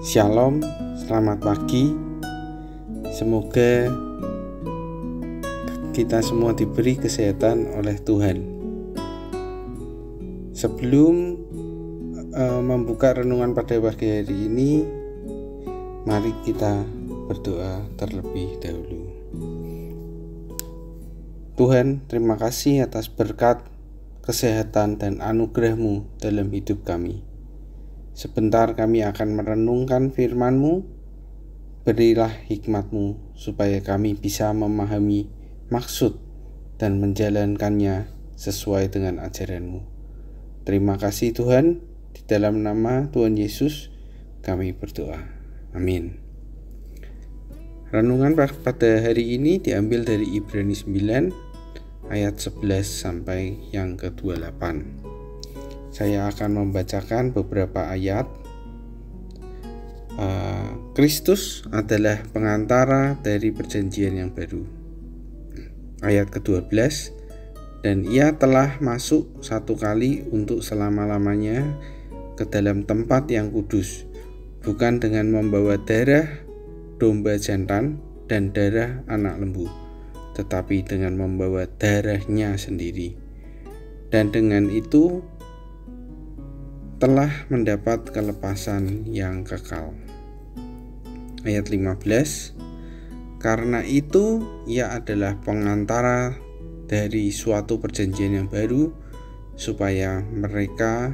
Shalom, selamat pagi. Semoga kita semua diberi kesehatan oleh Tuhan. Sebelum membuka renungan pada pagi hari ini, mari kita berdoa terlebih dahulu. Tuhan, terima kasih atas berkat, kesehatan, dan anugerah-Mu dalam hidup kami. Sebentar kami akan merenungkan firman-Mu. Berilah hikmat-Mu supaya kami bisa memahami maksud dan menjalankannya sesuai dengan ajaran-Mu. Terima kasih Tuhan, di dalam nama Tuhan Yesus kami berdoa. Amin. Renungan pada hari ini diambil dari Ibrani 9 ayat 11 sampai yang ke-28. Saya akan membacakan beberapa ayat. Kristus adalah pengantara dari perjanjian yang baru. Ayat ke-12, dan ia telah masuk satu kali untuk selama-lamanya ke dalam tempat yang kudus, bukan dengan membawa darah domba jantan dan darah anak lembu, tetapi dengan membawa darahnya sendiri. Dan dengan itu telah mendapat kelepasan yang kekal. Ayat 15, karena itu ia adalah pengantara dari suatu perjanjian yang baru, supaya mereka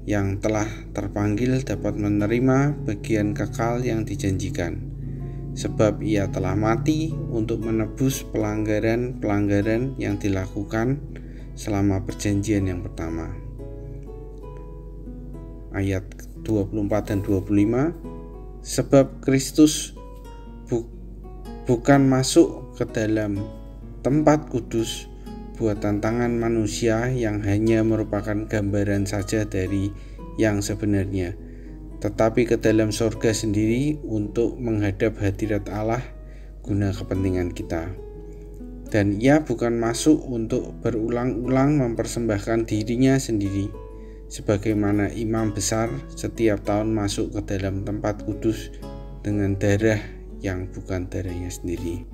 yang telah terpanggil dapat menerima bagian kekal yang dijanjikan. Sebab ia telah mati untuk menebus pelanggaran-pelanggaran yang dilakukan selama perjanjian yang pertama. Ayat 24 dan 25, sebab Kristus bukan masuk ke dalam tempat kudus buatan tangan manusia yang hanya merupakan gambaran saja dari yang sebenarnya, tetapi ke dalam sorga sendiri untuk menghadap hadirat Allah guna kepentingan kita. Dan ia bukan masuk untuk berulang-ulang mempersembahkan dirinya sendiri, sebagaimana imam besar setiap tahun masuk ke dalam tempat kudus dengan darah yang bukan darahnya sendiri.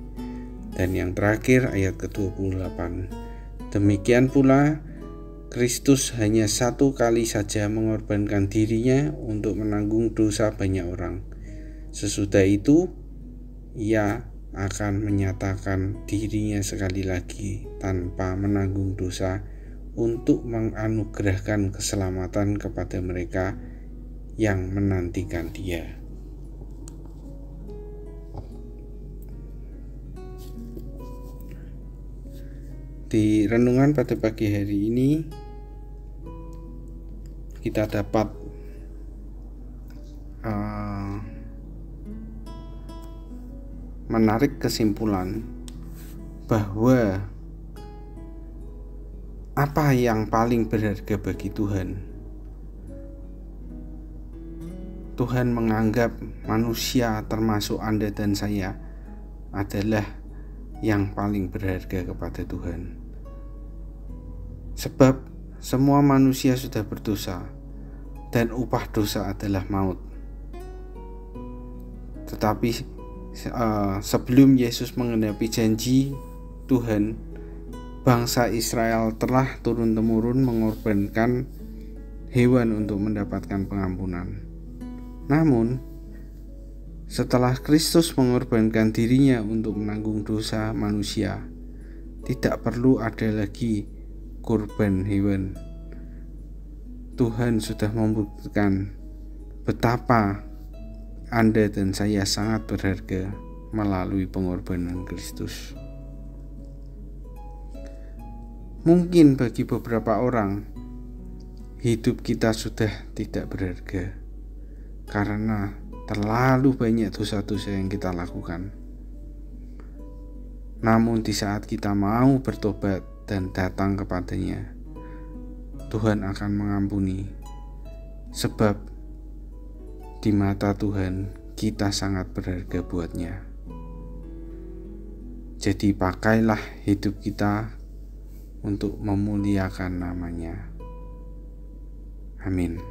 Dan yang terakhir ayat ke-28, demikian pula Kristus hanya satu kali saja mengorbankan dirinya untuk menanggung dosa banyak orang. Sesudah itu ia akan menyatakan dirinya sekali lagi tanpa menanggung dosa untuk menganugerahkan keselamatan kepada mereka yang menantikan Dia. Di renungan pada pagi hari ini kita dapat menarik kesimpulan bahwa apa yang paling berharga bagi Tuhan? Tuhan menganggap manusia termasuk Anda dan saya adalah yang paling berharga kepada Tuhan. Sebab semua manusia sudah berdosa dan upah dosa adalah maut. Tetapi sebelum Yesus menggenapi janji Tuhan, bangsa Israel telah turun-temurun mengorbankan hewan untuk mendapatkan pengampunan. Namun, setelah Kristus mengorbankan dirinya untuk menanggung dosa manusia, tidak perlu ada lagi kurban hewan. Tuhan sudah membuktikan betapa Anda dan saya sangat berharga melalui pengorbanan Kristus. Mungkin bagi beberapa orang, hidup kita sudah tidak berharga karena terlalu banyak dosa-dosa yang kita lakukan. Namun di saat kita mau bertobat dan datang kepadanya, Tuhan akan mengampuni. Sebab di mata Tuhan kita sangat berharga buatnya. Jadi pakailah hidup kita untuk memuliakan namanya. Amin.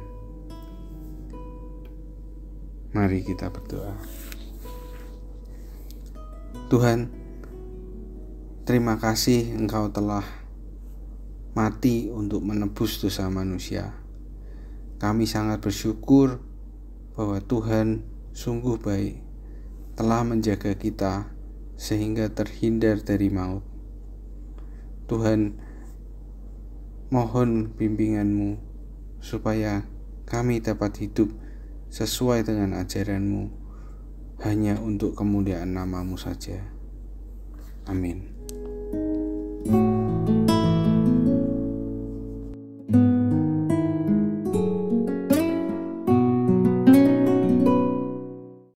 Mari kita berdoa. Tuhan, terima kasih Engkau telah mati untuk menebus dosa manusia. Kami sangat bersyukur bahwa Tuhan sungguh baik, telah menjaga kita sehingga terhindar dari maut. Tuhan, mohon bimbingan-Mu supaya kami dapat hidup sesuai dengan ajaran-Mu, hanya untuk kemuliaan nama-Mu saja. Amin.